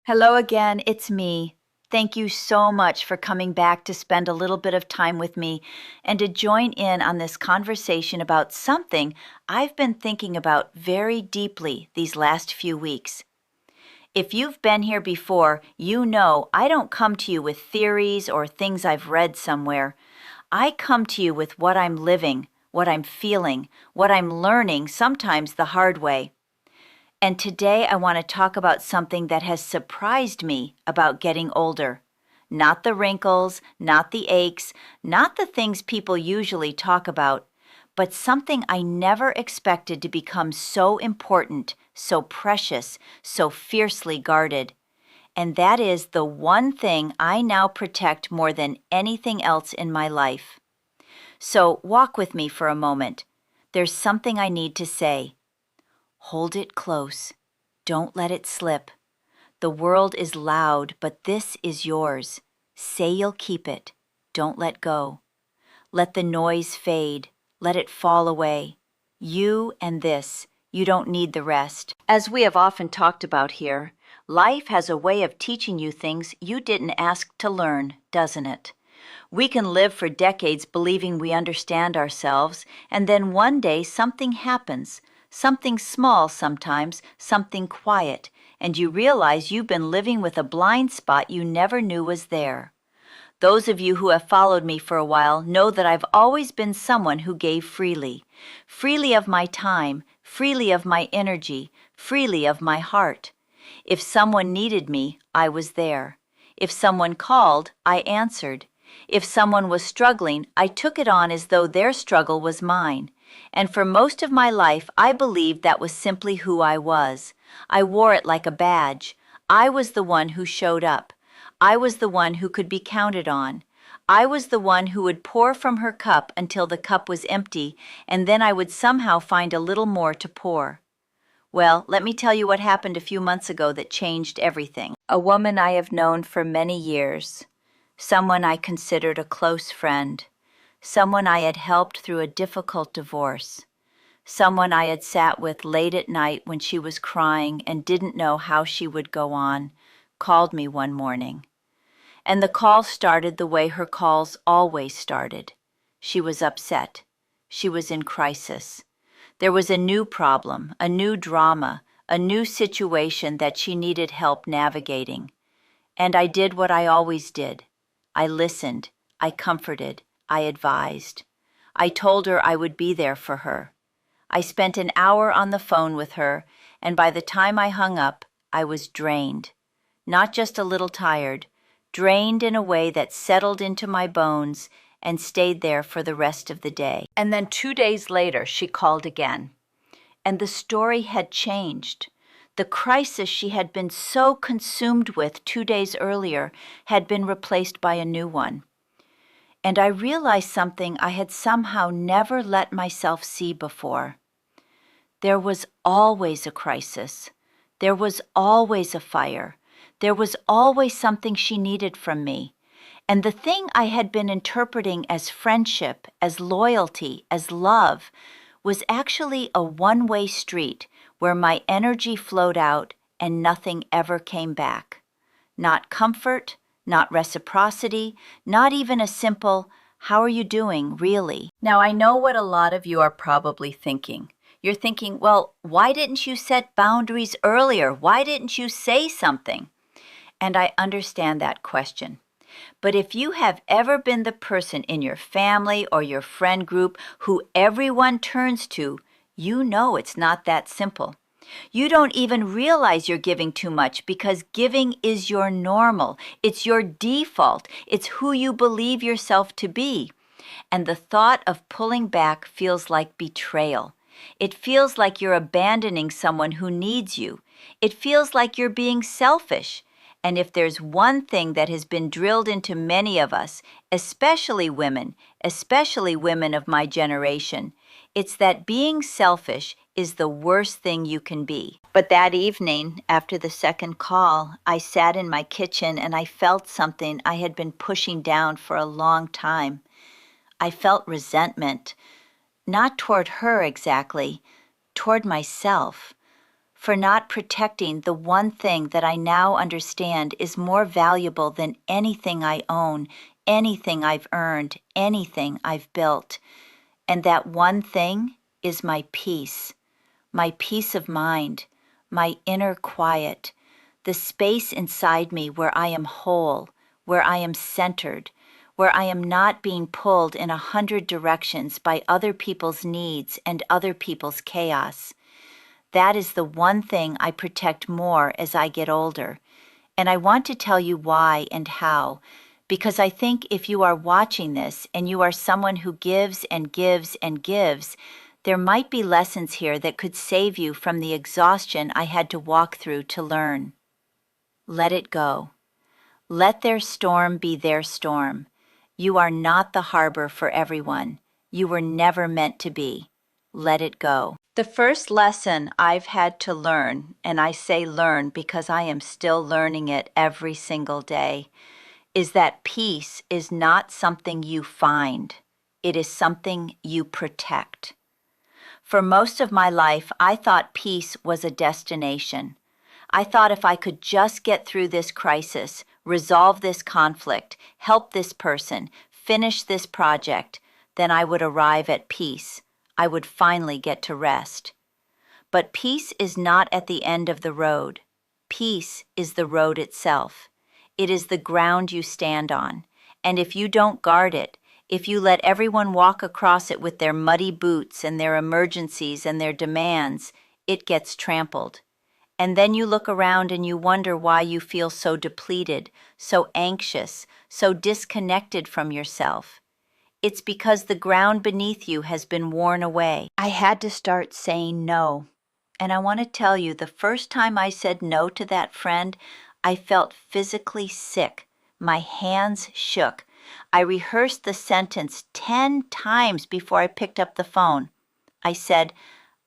Hello again, it's me. Thank you so much for coming back to spend a little bit of time with me and to join in on this conversation about something I've been thinking about very deeply these last few weeks. If you've been here before, you know I don't come to you with theories or things I've read somewhere. I come to you with what I'm living, what I'm feeling, what I'm learning, sometimes the hard way. And today I want to talk about something that has surprised me about getting older. Not the wrinkles, not the aches, not the things people usually talk about, but something I never expected to become so important, so precious, so fiercely guarded. And that is the one thing I now protect more than anything else in my life. So walk with me for a moment. There's something I need to say. Hold it close. Don't let it slip. The world is loud, but this is yours. Say you'll keep it. Don't let go. Let the noise fade. Let it fall away. You and this. You don't need the rest. As we have often talked about here, life has a way of teaching you things you didn't ask to learn, doesn't it? We can live for decades believing we understand ourselves, and then one day something happens. Something small sometimes, something quiet, and you realize you've been living with a blind spot you never knew was there. Those of you who have followed me for a while know that I've always been someone who gave freely. Freely of my time, freely of my energy, freely of my heart. If someone needed me, I was there. If someone called, I answered. If someone was struggling, I took it on as though their struggle was mine. And for most of my life, I believed that was simply who I was. I wore it like a badge. I was the one who showed up. I was the one who could be counted on. I was the one who would pour from her cup until the cup was empty, and then I would somehow find a little more to pour. Well, let me tell you what happened a few months ago that changed everything. A woman I have known for many years. Someone I considered a close friend. Someone I had helped through a difficult divorce. Someone I had sat with late at night when she was crying and didn't know how she would go on, called me one morning. And the call started the way her calls always started. She was upset. She was in crisis. There was a new problem, a new drama, a new situation that she needed help navigating. And I did what I always did. I listened. I comforted. I advised. I told her I would be there for her. I spent an hour on the phone with her, and by the time I hung up, I was drained. Not just a little tired, drained in a way that settled into my bones and stayed there for the rest of the day. And then 2 days later, she called again. And the story had changed. The crisis she had been so consumed with 2 days earlier had been replaced by a new one. And I realized something I had somehow never let myself see before. There was always a crisis. There was always a fire. There was always something she needed from me. And the thing I had been interpreting as friendship, as loyalty, as love, was actually a one-way street where my energy flowed out and nothing ever came back. Not comfort, not reciprocity, not even a simple, "How are you doing, really?" Now, I know what a lot of you are probably thinking. You're thinking, well, why didn't you set boundaries earlier? Why didn't you say something? And I understand that question. But if you have ever been the person in your family or your friend group who everyone turns to, you know it's not that simple. You don't even realize you're giving too much because giving is your normal. It's your default. It's who you believe yourself to be. And the thought of pulling back feels like betrayal. It feels like you're abandoning someone who needs you. It feels like you're being selfish. And if there's one thing that has been drilled into many of us, especially women of my generation, it's that being selfish is the worst thing you can be. But that evening, after the second call, I sat in my kitchen and I felt something I had been pushing down for a long time. I felt resentment, not toward her exactly, toward myself. for not protecting the one thing that I now understand is more valuable than anything I own, anything I've earned, anything I've built. And that one thing is my peace of mind, my inner quiet, the space inside me where I am whole, where I am centered, where I am not being pulled in 100 directions by other people's needs and other people's chaos. That is the one thing I protect more as I get older. And I want to tell you why and how, because I think if you are watching this and you are someone who gives and gives and gives, there might be lessons here that could save you from the exhaustion I had to walk through to learn. Let it go. Let their storm be their storm. You are not the harbor for everyone. You were never meant to be. Let it go. The first lesson I've had to learn, and I say learn because I am still learning it every single day, is that peace is not something you find. It is something you protect. For most of my life, I thought peace was a destination. I thought if I could just get through this crisis, resolve this conflict, help this person, finish this project, then I would arrive at peace. I would finally get to rest. But peace is not at the end of the road. Peace is the road itself. It is the ground you stand on. And if you don't guard it, if you let everyone walk across it with their muddy boots and their emergencies and their demands, it gets trampled. And then you look around and you wonder why you feel so depleted, so anxious, so disconnected from yourself. It's because the ground beneath you has been worn away. I had to start saying no. And I want to tell you, the first time I said no to that friend, I felt physically sick. My hands shook. I rehearsed the sentence 10 times before I picked up the phone. I said,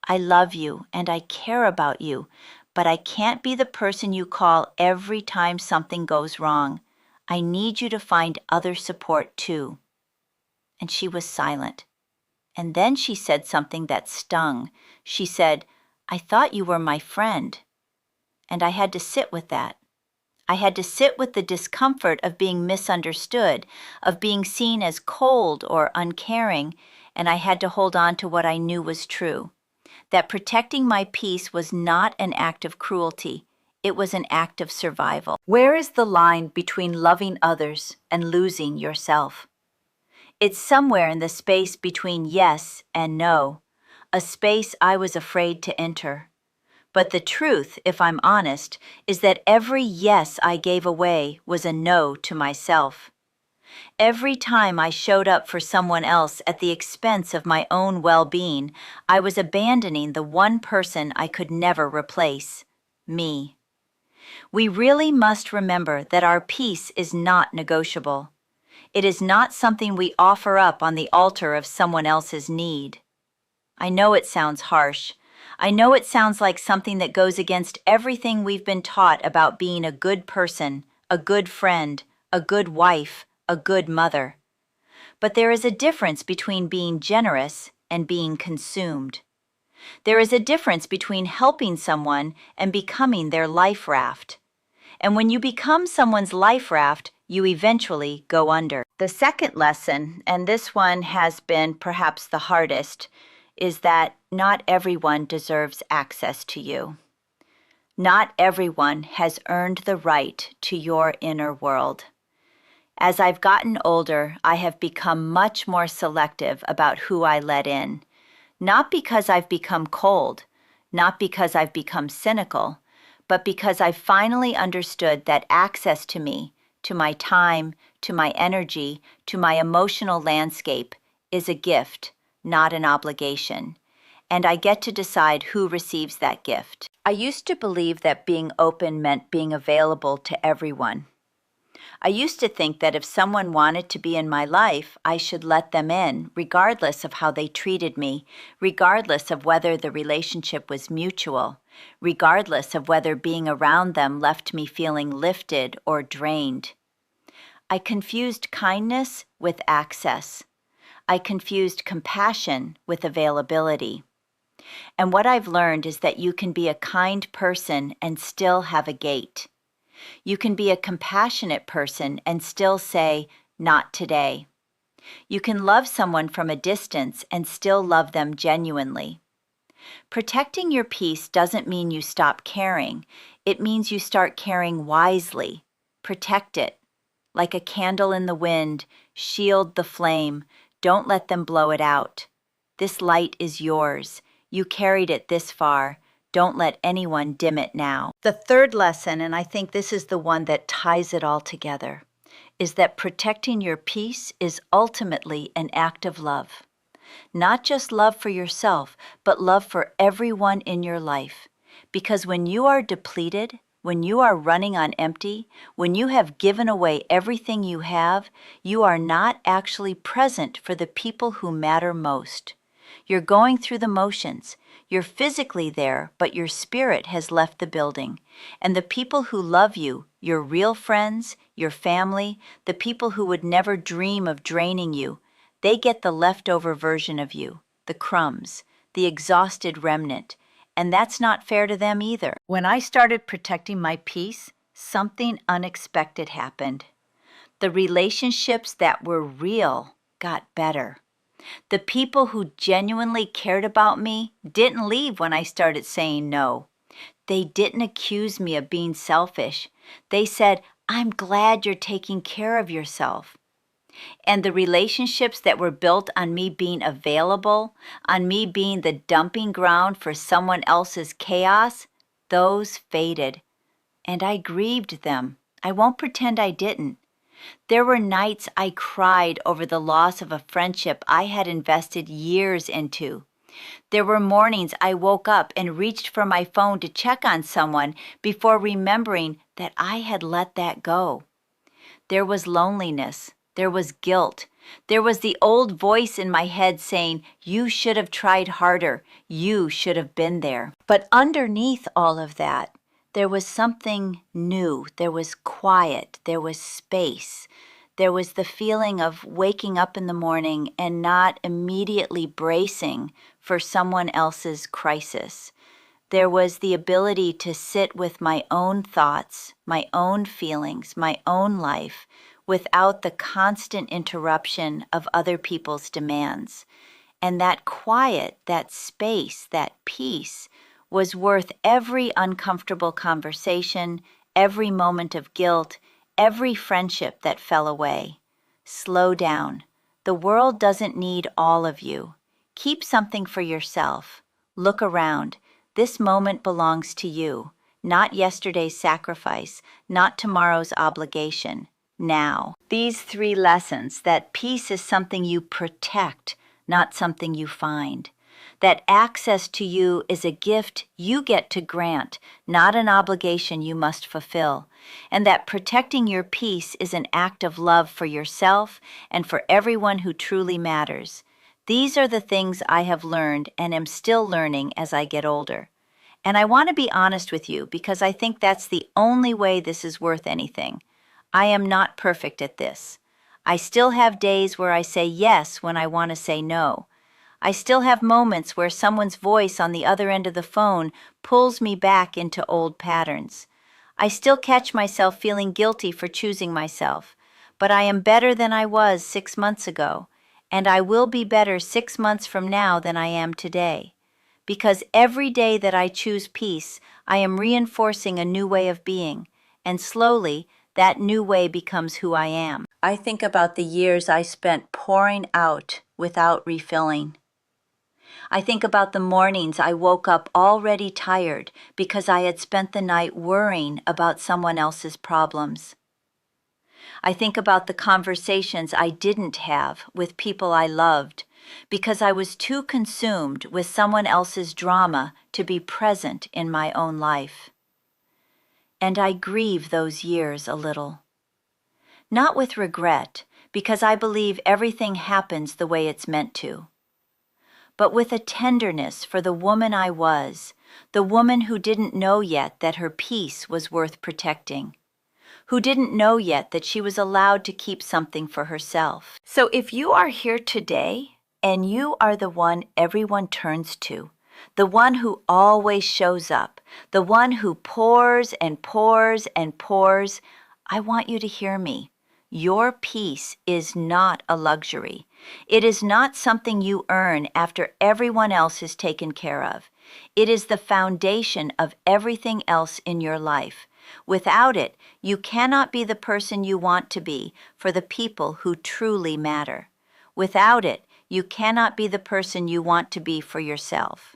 I love you and I care about you, but I can't be the person you call every time something goes wrong. I need you to find other support too. And she was silent. And then she said something that stung. She said, I thought you were my friend. And I had to sit with that. I had to sit with the discomfort of being misunderstood, of being seen as cold or uncaring, and I had to hold on to what I knew was true. That protecting my peace was not an act of cruelty. It was an act of survival. Where is the line between loving others and losing yourself? It's somewhere in the space between yes and no, a space I was afraid to enter. But the truth, if I'm honest, is that every yes I gave away was a no to myself. Every time I showed up for someone else at the expense of my own well-being, I was abandoning the one person I could never replace, me. We really must remember that our peace is not negotiable. It is not something we offer up on the altar of someone else's need. I know it sounds harsh. I know it sounds like something that goes against everything we've been taught about being a good person, a good friend, a good wife, a good mother. But there is a difference between being generous and being consumed. There is a difference between helping someone and becoming their life raft. And when you become someone's life raft, you eventually go under. The second lesson, and this one has been perhaps the hardest, is that not everyone deserves access to you. Not everyone has earned the right to your inner world. As I've gotten older, I have become much more selective about who I let in. Not because I've become cold, not because I've become cynical, but because I've finally understood that access to me, to my time, to my energy, to my emotional landscape, is a gift, not an obligation, and I get to decide who receives that gift. I used to believe that being open meant being available to everyone. I used to think that if someone wanted to be in my life, I should let them in, regardless of how they treated me, regardless of whether the relationship was mutual, regardless of whether being around them left me feeling lifted or drained. I confused kindness with access. I confused compassion with availability. And what I've learned is that you can be a kind person and still have a gate. You can be a compassionate person and still say, "Not today." You can love someone from a distance and still love them genuinely. Protecting your peace doesn't mean you stop caring. It means you start caring wisely. Protect it. Like a candle in the wind, shield the flame. Don't let them blow it out. This light is yours. You carried it this far. Don't let anyone dim it now. The third lesson, and I think this is the one that ties it all together, is that protecting your peace is ultimately an act of love. Not just love for yourself, but love for everyone in your life. Because when you are depleted, when you are running on empty, when you have given away everything you have, you are not actually present for the people who matter most. You're going through the motions. You're physically there, but your spirit has left the building. And the people who love you, your real friends, your family, the people who would never dream of draining you, they get the leftover version of you, the crumbs, the exhausted remnant. And that's not fair to them either. When I started protecting my peace, something unexpected happened. The relationships that were real got better. The people who genuinely cared about me didn't leave when I started saying no. They didn't accuse me of being selfish. They said, "I'm glad you're taking care of yourself." And the relationships that were built on me being available, on me being the dumping ground for someone else's chaos, those faded. And I grieved them. I won't pretend I didn't. There were nights I cried over the loss of a friendship I had invested years into. There were mornings I woke up and reached for my phone to check on someone before remembering that I had let that go. There was loneliness. There was guilt. There was the old voice in my head saying, "You should have tried harder. You should have been there." But underneath all of that, there was something new. There was quiet. There was space. There was the feeling of waking up in the morning and not immediately bracing for someone else's crisis. There was the ability to sit with my own thoughts, my own feelings, my own life, without the constant interruption of other people's demands. And that quiet, that space, that peace was worth every uncomfortable conversation, every moment of guilt, every friendship that fell away. Slow down. The world doesn't need all of you. Keep something for yourself. Look around. This moment belongs to you, not yesterday's sacrifice, not tomorrow's obligation. Now. These three lessons, that peace is something you protect, not something you find. That access to you is a gift you get to grant, not an obligation you must fulfill. And that protecting your peace is an act of love for yourself and for everyone who truly matters. These are the things I have learned and am still learning as I get older. And I want to be honest with you because I think that's the only way this is worth anything. I am not perfect at this. I still have days where I say yes when I want to say no. I still have moments where someone's voice on the other end of the phone pulls me back into old patterns. I still catch myself feeling guilty for choosing myself, but I am better than I was 6 months ago, and I will be better 6 months from now than I am today. Because every day that I choose peace, I am reinforcing a new way of being, and slowly, that new way becomes who I am. I think about the years I spent pouring out without refilling. I think about the mornings I woke up already tired because I had spent the night worrying about someone else's problems. I think about the conversations I didn't have with people I loved because I was too consumed with someone else's drama to be present in my own life. And I grieve those years a little. Not with regret, because I believe everything happens the way it's meant to, but with a tenderness for the woman I was, the woman who didn't know yet that her peace was worth protecting, who didn't know yet that she was allowed to keep something for herself. So if you are here today, and you are the one everyone turns to, the one who always shows up, the one who pours and pours and pours. I want you to hear me. Your peace is not a luxury. It is not something you earn after everyone else is taken care of. It is the foundation of everything else in your life. Without it, you cannot be the person you want to be for the people who truly matter. Without it, you cannot be the person you want to be for yourself.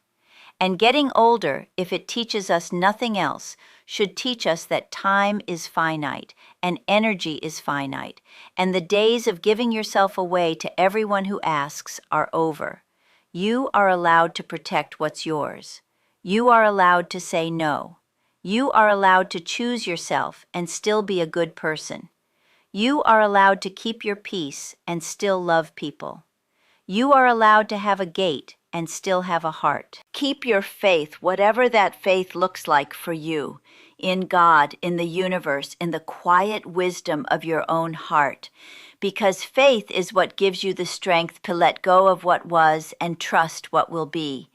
And getting older, if it teaches us nothing else, should teach us that time is finite and energy is finite, and the days of giving yourself away to everyone who asks are over. You are allowed to protect what's yours. You are allowed to say no. You are allowed to choose yourself and still be a good person. You are allowed to keep your peace and still love people. You are allowed to have a gate and still have a heart. Keep your faith, whatever that faith looks like for you, in God, in the universe, in the quiet wisdom of your own heart, because faith is what gives you the strength to let go of what was and trust what will be.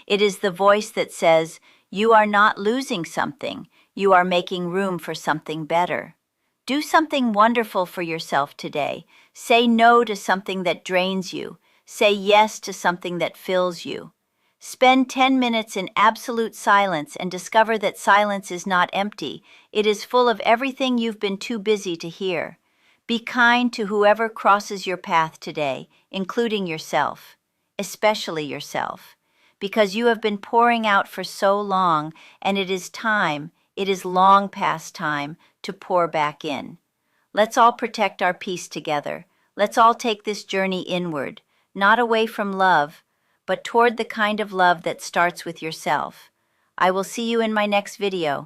It is the voice that says, you are not losing something, you are making room for something better. Do something wonderful for yourself today. Say no to something that drains you. Say yes to something that fills you. Spend 10 minutes in absolute silence and discover that silence is not empty. It is full of everything you've been too busy to hear. Be kind to whoever crosses your path today, including yourself, especially yourself, because you have been pouring out for so long, and it is long past time to pour back in. Let's all protect our peace together. Let's all take this journey inward, not away from love, but toward the kind of love that starts with yourself. I will see you in my next video.